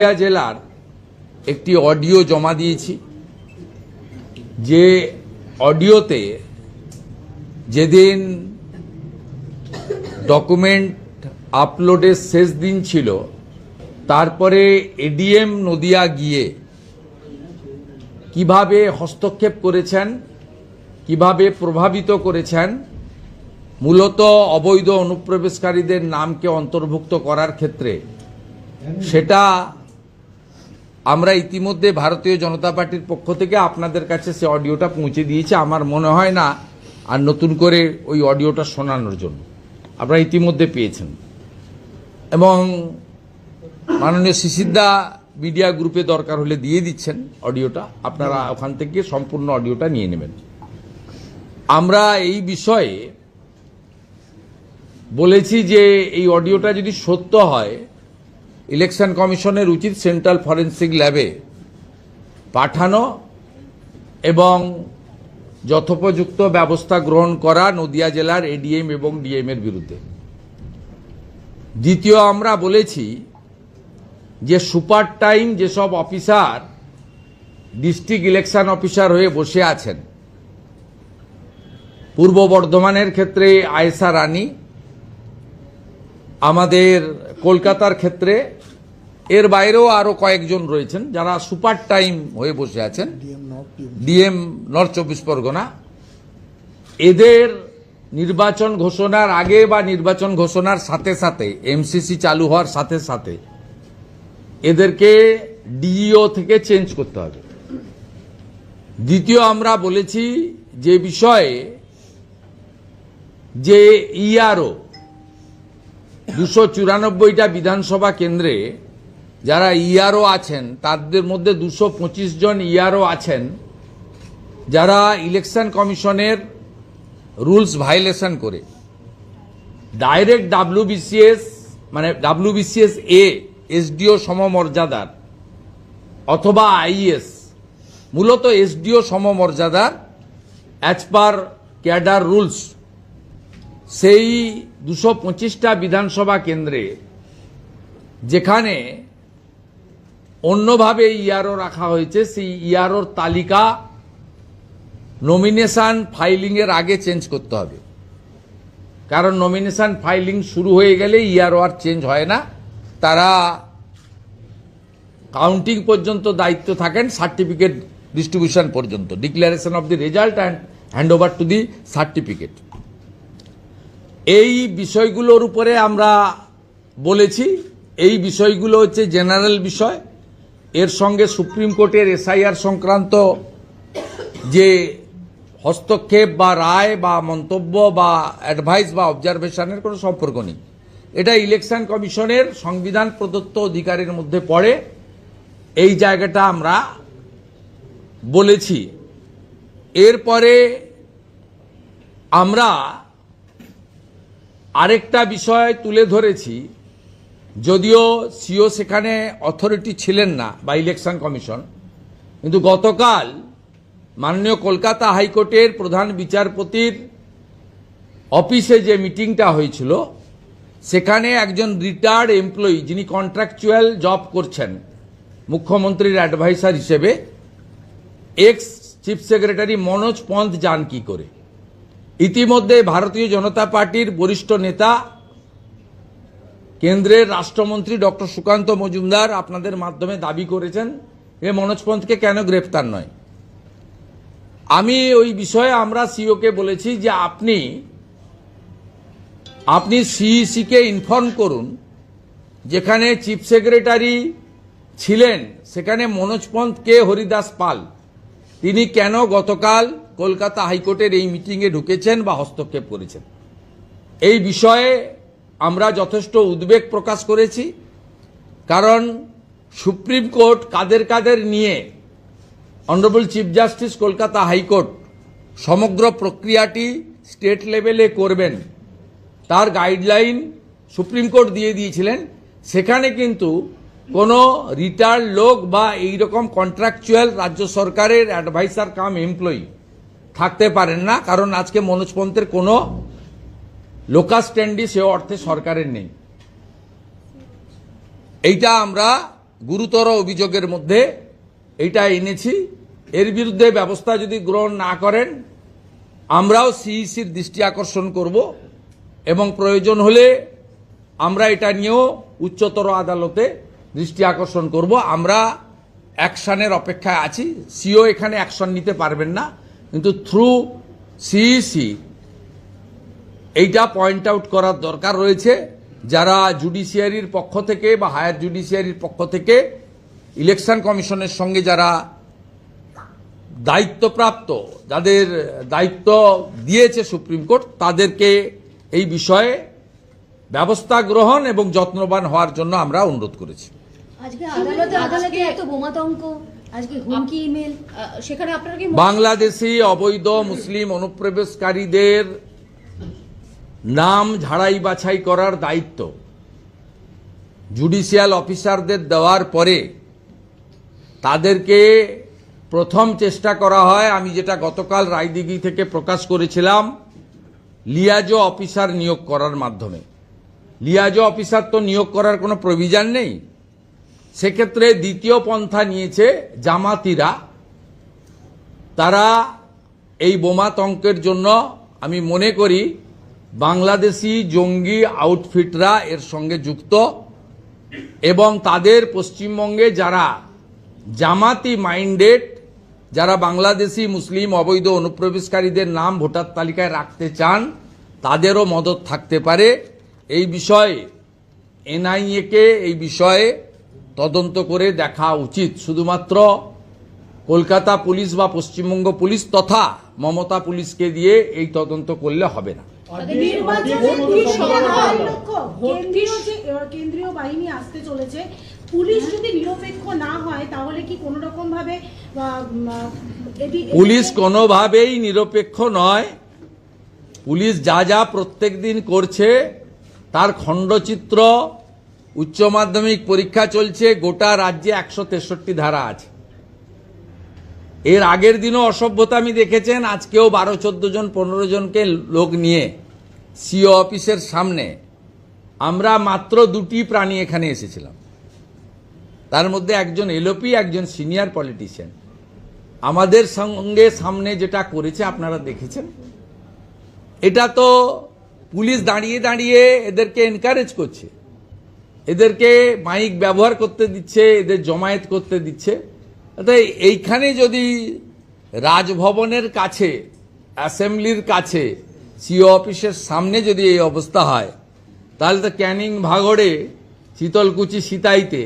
নদিয়া জেলার একটি অডিও জমা দিয়েছি, যে অডিওতে যেদিন ডকুমেন্ট আপলোডের শেষ দিন ছিল, তারপরে এডিএম নদিয়া গিয়ে কিভাবে হস্তক্ষেপ করেছেন, কিভাবে প্রভাবিত করেছেন, মূলত অবৈধ অনুপ্রবেশকারীদের নামকে অন্তর্ভুক্ত করার ক্ষেত্রে, সেটা আমরা ইতিমধ্যে ভারতীয় জনতা পার্টির পক্ষ থেকে আপনাদের কাছে সে অডিওটা পৌঁছে দিয়েছে। আমার মনে হয় না আর নতুন করে ওই অডিওটা শোনানোর জন্য, আপনারা ইতিমধ্যে পেয়েছেন। এবং মাননীয় শিশিরদা মিডিয়া গ্রুপে দরকার হলে দিয়ে দিচ্ছেন অডিওটা, আপনারা ওখান থেকে সম্পূর্ণ অডিওটা নিয়ে নেবেন। আমরা এই বিষয়ে বলেছি যে এই অডিওটা যদি সত্য হয়, ইলেকশন কমিশনের উচিত সেন্ট্রাল ফরেন্সিক ল্যাবে পাঠানো এবং যথোপযুক্ত ব্যবস্থা গ্রহণ করা নদিয়া জেলার এডিএম এবং ডিএম এর বিরুদ্ধে। দ্বিতীয়, আমরা বলেছি যে সুপার টাইম যেসব অফিসার ডিস্ট্রিক্ট ইলেকশন অফিসার হয়ে বসে আছেন, পূর্ব বর্ধমানের ক্ষেত্রে আয়েশা রানী, আমাদের কলকাতার ক্ষেত্রে এর বাইরেও আরো কয়েকজন রয়েছেন যারা সুপার টাইম হয়ে বসে আছেন, ডিএম নর্থ 24 পরগনা, এদের নির্বাচন ঘোষণার আগে বা নির্বাচন ঘোষণার সাথে সাথে, এমসিসি চালু হওয়ার সাথে সাথে এদেরকে ডিইও থেকে চেঞ্জ করতে হবে। দ্বিতীয়, আমরা বলেছি যে বিষয়ে যে ইআরও 294টা বিধানসভা কেন্দ্রে যারা ইআরও আছেন, তাদের মধ্যে 225 জন ইআরও আছেন যারা ইলেকশন কমিশনের রুলস ভায়োলেশন করে ডাইরেক্ট ডাব্লিউবিসিএস মানে ডাব্লিউবিসিএস এ এসডিও সমমর্যাদার অথবা আইএস, মূলত এসডিও সমমর্যাদার অ্যাজ পার ক্যাডার রুলস, সেই 225টা বিধানসভা কেন্দ্রে যেখানে অন্যভাবে ইআরও রাখা হয়েছে, সেই ইআরওর তালিকা নমিনেশন ফাইলিং এর আগে চেঞ্জ করতে হবে। কারণ নমিনেশন ফাইলিং শুরু হয়ে গেলে ইআরও আর চেঞ্জ হয় না, তারা কাউন্টিং পর্যন্ত দায়িত্ব থাকেন, সার্টিফিকেট ডিস্ট্রিবিউশন পর্যন্ত, declaration of the result and hand over to the certificate. এই বিষয়গুলোর উপরে আমরা বলেছি, এই বিষয়গুলো হচ্ছে জেনারেল বিষয়। এর সঙ্গে সুপ্রিম কোর্টের এসআইআর সংক্রান্ত যে হস্তক্ষেপ বা রায় বা মন্তব্য বা অ্যাডভাইস বা অবজারভেশনের কোনো সম্পর্ক নেই। এটা ইলেকশন কমিশনের সংবিধান প্রদত্ত অধিকারের মধ্যে পড়ে, এই জায়গাটা আমরা বলেছি। এরপরে আমরা আরেকটা বিষয় তুলে ধরেছি, যদিও সিও সেখানে অথরিটি ছিলেন না বা ইলেকশন কমিশন, কিন্তু গতকাল মাননীয় কলকাতা হাইকোর্টের প্রধান বিচারপতির অফিসে যে মিটিংটা হয়েছিল, সেখানে একজন রিটায়ার্ড এমপ্লয়ি যিনি কন্ট্রাকচুয়াল জব করছেন মুখ্যমন্ত্রীর অ্যাডভাইসার হিসেবে, x chief secretary Manoj Pant যান কি করে। ইতিমধ্যে ভারতীয় জনতা পার্টির বরিষ্ঠ নেতা কেন্দ্রের রাষ্ট্রমন্ত্রী ডক্টর সুকান্ত মজুমদার আপনাদের মাধ্যমে দাবি করেছেন যে মনোজ পন্থকে কেন গ্রেফতার নয়। আমি ওই বিষয়ে আমরা সিওকে বলেছি যে আপনি সিইসি কে ইনফর্ম করুন, যেখানে চিফ সেক্রেটারি ছিলেন সেখানে মনোজ পন্থ কে হরিদাস পাল, তিনি কেন গতকাল কলকাতা হাইকোর্টের এই মিটিংয়ে ঢুকেছেন বা হস্তক্ষেপ করেছেন। এই বিষয়ে আমরা যথেষ্ট উদ্বেগ প্রকাশ করেছি, কারণ সুপ্রিম কোর্ট কাদের কাদের নিয়ে honourable chief justice Kolkata high court সমগ্র প্রক্রিয়াটি স্টেট লেভেলে করবেন তার গাইডলাইন সুপ্রিম কোর্ট দিয়ে দিয়েছিলেন। সেখানে কিন্তু কোনো রিটায়ার্ড লোক বা এইরকম কন্ট্রাকচুয়াল রাজ্য সরকারের অ্যাডভাইসার কাম এমপ্লয়ি থাকতে পারেন না, কারণ আজকে মনোজ পন্থের কোনো লোকাস স্ট্যান্ডি সে অর্থে সরকারের নেই। এইটা আমরা গুরুতর অভিযোগের মধ্যে এইটা এনেছি। এর বিরুদ্ধে ব্যবস্থা যদি গ্রহণ না করেন আমরাও সিইসির দৃষ্টি আকর্ষণ করব এবং প্রয়োজন হলে আমরা এটা নিয়েও উচ্চতর আদালতে দৃষ্টি আকর্ষণ করব। আমরা অ্যাকশনের অপেক্ষায় আছি। সিও এখানে অ্যাকশন নিতে পারবেন না, কিন্তু থ্রু সিইসি এইটা পয়েন্ট আউট করার দরকার রয়েছে। যারা জুডিশিয়ারির পক্ষ থেকে বা হায়ার জুডিশিয়ারির পক্ষ থেকে ইলেকশন কমিশনের সঙ্গে যারা দায়িত্বপ্রাপ্ত, যাদের দায়িত্ব দিয়েছে সুপ্রিম কোর্ট, তাদেরকে এই বিষয়ে ব্যবস্থা গ্রহণ এবং যত্নবান হওয়ার জন্য আমরা অনুরোধ করেছি। আজকে আদালতে এত বোমাতঙ্ক, আজকে হুমকি ইমেল, সেখানে আপনারা কি বাংলাদেশি অবৈধ মুসলিম অনুপ্রবেশকারীদের নাম ঝাড়াই বাছাই করার দায়িত্ব জুডিশিয়াল অফিসারদের দেওয়ার পরে তাদেরকে প্রথম চেষ্টা করা হয়, আমি যেটা গতকাল রায়দিঘি থেকে প্রকাশ করেছিলাম, লিয়াজো অফিসার নিয়োগ করার মাধ্যমে। লিয়াজো অফিসার তো নিয়োগ করার কোনো প্রভিশন নেই। সেক্ষেত্রে দ্বিতীয় পন্থা নিয়েছে জামাতিরা। তারা এই বোমাতঙ্কের জন্য আমি মনে করি বাংলাদেশি জঙ্গি আউটফিটরা এর সঙ্গে যুক্ত এবং তাদের পশ্চিমবঙ্গে যারা জামাতি মাইন্ডেড, যারা বাংলাদেশি মুসলিম অবৈধ অনুপ্রবেশকারীদের নাম ভোটার তালিকায় রাখতে চান, তাদেরও মদত থাকতে পারে। এই বিষয়ে এনআইএ-কে এই বিষয়ে তদন্ত করে দেখা উচিত। শুধুমাত্র কলকাতা পুলিশ বা পশ্চিমবঙ্গ পুলিশ তথা মমতা পুলিশকে দিয়ে এই তদন্ত করলে হবে না। কেন্দ্রীয় বাহিনী আসতে চলেছে, পুলিশ যদি নিরপেক্ষ না হয় তাহলে কি কোন রকম ভাবে পুলিশ কোনোভাবেই নিরপেক্ষ নয়। পুলিশ যা যা প্রত্যেক দিন করছে তার খণ্ডচিত্র, উচ্চ মাধ্যমিক পরীক্ষা চলছে, গোটা রাজ্যে 163 ধারা আছে। এর আগের দিনও অসভ্যতামি দেখেছেন। আজকেও 12-14 জন 15 জনকে লোক নিয়ে সিও অফিসের সামনে আমরা মাত্র 2টি প্রাণী এখানে এসেছিলাম, তার মধ্যে একজন এলওপি, একজন সিনিয়র পলিটিশিয়ান। আমাদের সঙ্গে সামনে যেটা করেছে আপনারা দেখেছেন। এটা তো পুলিশ দাঁড়িয়ে দাঁড়িয়ে এদেরকে এনকারেজ করছে, এদেরকে মাইক ব্যবহার করতে দিচ্ছে, এদের জমায়েত করতে দিচ্ছে। তাই এইখানে যদি রাজভবনের কাছে, অ্যাসেম্বলির কাছে, সিও অফিসের সামনে যদি এই অবস্থা হয়, তাহলে তো ক্যানিং ভাগড়ে, শীতলকুচি সিতাইতে,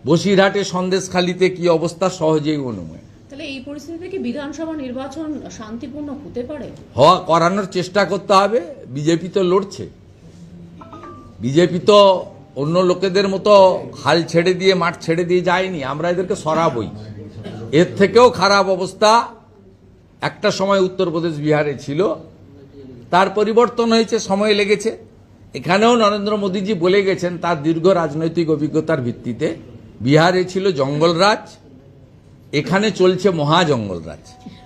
বসিরহাটে সন্দেশখালিতে কি অবস্থা সহজেই অনুমেয়। তাহলে এই পরিস্থিতিতে কি বিধানসভা নির্বাচন শান্তিপূর্ণ হতে পারে? করানোর চেষ্টা করতে হবে। বিজেপি তো লড়ছে, বিজেপি তো অন্য লোকেদের মতো হাল ছেড়ে দিয়ে, মাঠ ছেড়ে দিয়ে যায়নি। আমরা এদেরকে সরাবই। এর থেকেও খারাপ অবস্থা একটা সময় উত্তরপ্রদেশ, বিহারে ছিল, তার পরিবর্তন হয়েছে, সময় লেগেছে। এখানেও নরেন্দ্র মোদীজি বলে গেছেন তার দীর্ঘ রাজনৈতিক অভিজ্ঞতার ভিত্তিতে, বিহারে ছিল জঙ্গলরাজ, এখানে চলছে মহাজঙ্গলরাজ।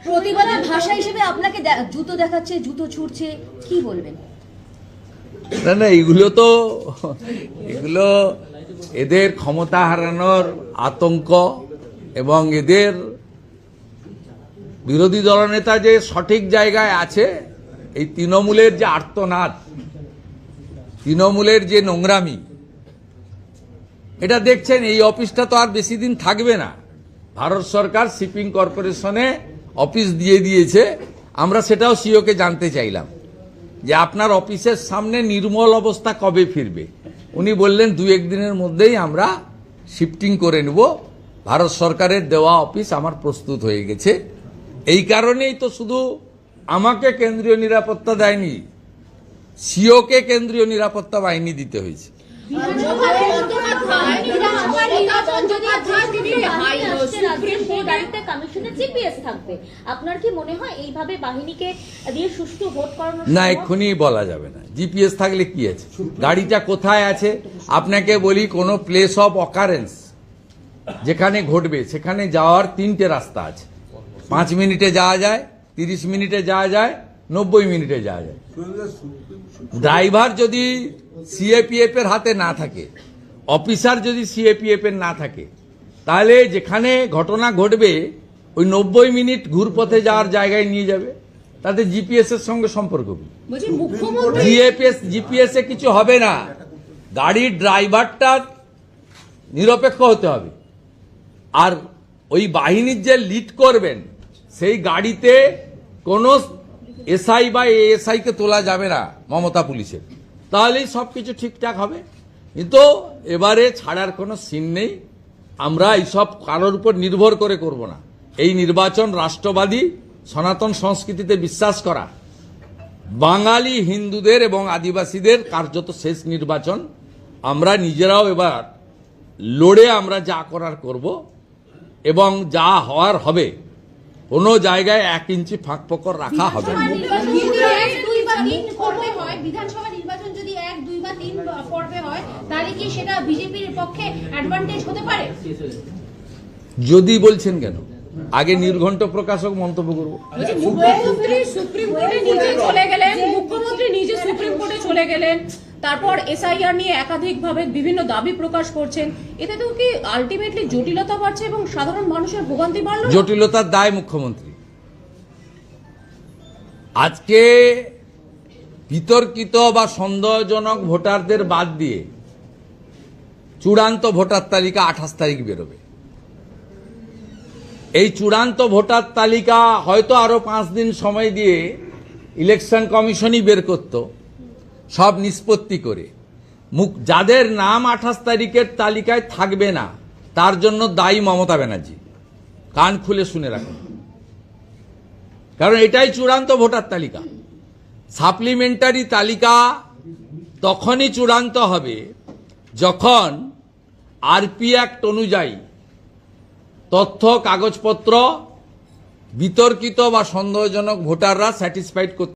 প্রতিবাদের ভাষা হিসেবে আপনাকে জুতো দেখাচ্ছে, জুতো ছুটছে, কি বলবেন? না, এগুলো এদের ক্ষমতা হারানোর আতঙ্ক এবং এদের বিরোধী দলনেতা যে সঠিক জায়গায় আছে, এই তৃণমূলের যে আর্তনাদ, তৃণমূলের যে নোংরামি, এটা দেখছেন। এই অফিসটা তো আর বেশি দিন থাকবে না। ভারত সরকার শিপিং কর্পোরেশনে অফিস দিয়ে দিয়েছে। আমরা সেটাও সিওকে জানতে চাইলাম যে আপনার অফিসের সামনে নির্মল অবস্থা কবে ফিরবে। উনি বললেন 2-1 দিনের মধ্যেই আমরা শিফটিং করে নেব। ভারত সরকারের দেওয়া অফিস আমার প্রস্তুত হয়ে গেছে। এই কারণেই তো শুধু আমাকে কেন্দ্রীয় নিরাপত্তা দেয়নি, সিওকে কেন্দ্রীয় নিরাপত্তা বাহিনী দিতে হয়েছে। আপনার কি মনে হয় এইভাবে বাহিনীকে দিয়ে সুষ্ঠু ভোট করানো? না, এক্ষুনি বলা যাবে না। জিপিএস থাকলে কি আছে, গাড়িটা কোথায় আছে। আপনাকে বলি, কোনো প্লেস অফ অকারেন্স যেখানে ঘটবে সেখানে যাওয়ার 3টে রাস্তা আছে। 5 মিনিটে যাওয়া যায়, 30 মিনিটে যাওয়া যায়, 90 মিনিটে যাওয়া যায়। ড্রাইভার যদি সিএপিএফ এর হাতে না থাকে, অফিসার যদি সিএপিএফ এর না থাকে, তাহলে যেখানে ঘটনা ঘটবে ওই 90 মিনিট ঘুরপথে যাওয়ার জায়গায় নিয়ে যাবে, তাতে জিপিএস এর সঙ্গে সম্পর্ক কি? বলছি মুখ্যমন্ত্রী জিপিএস এ কিছু হবে না, গাড়ির ড্রাইভারটা নিরপেক্ষ হতে হবে, আর ওই বাহিনীর যে লিড করবেন সেই গাড়িতে কোনো এসআই বা এএসআই কে তোলা যাবে না মমতা পুলিশের, তাহলেই সবকিছু ঠিকঠাক হবে। কিন্তু এবারে ছাড়ার কোনো সিন নেই, আমরা এইসব কারোর উপর নির্ভর করে করব না। এই নির্বাচন রাষ্ট্রবাদী সনাতন সংস্কৃতিতে বিশ্বাস করা বাঙালি হিন্দুদের এবং আদিবাসীদের কার্যত শেষ নির্বাচন। আমরা নিজেরাও এবার লড়ে আমরা যা করার করব এবং যা হওয়ার হবে, কোনো জায়গায় 1 ইঞ্চি ফাঁক ফোকর রাখা হবে না। বিধানসভা নির্বাচন যদি 1, 2 বা 3 পর্বে হয়, তাহলে কি সেটা বিজেপির পক্ষে অ্যাডভান্টেজ হতে পারে? যদি বলছেন কেন, আগে নির্ঘণ্ট প্রকাশক মন্তব্য করব। মুখ্যমন্ত্রী সুপ্রিম কোর্টে নিজে চলে গেলেন, মুখ্যমন্ত্রী নিজে সুপ্রিম কোর্টে চলে গেলেন, তারপর এসআইআর নিয়ে একাধিকভাবে বিভিন্ন দাবি প্রকাশ করছেন, এতে তো কি আলটিমেটলি জটিলতা বাড়ছে এবং সাধারণ মানুষের ভোগান্তি বাড়লো? জটিলতার দায় মুখ্যমন্ত্রী। আজকে বিতর্কিত বা সন্দেহজনক ভোটারদের বাদ দিয়ে চূড়ান্ত ভোটার তালিকা 28 তারিখ বেরোবে। এই চূড়ান্ত ভোটার তালিকা হয়তো আরো 5 দিন সময় দিয়ে ইলেকশন কমিশনই বের করত, সব নিষ্পত্তি করে। যাদের নাম 28 তারিখের তালিকায় থাকবে না, তার জন্য দায়ী মমতা ব্যানার্জি। কান খুলে শুনে রাখুন, কারণ এটাই চূড়ান্ত ভোটার তালিকা। সাপ্লিমেন্টারি তালিকা তখনই চূড়ান্ত হবে যখন আরপি অ্যাক্ট অনুযায়ী তথ্য কাগজপত্র বিতর্কিত বা সন্দেহজনক ভোটাররা স্যাটিসফাইড করতে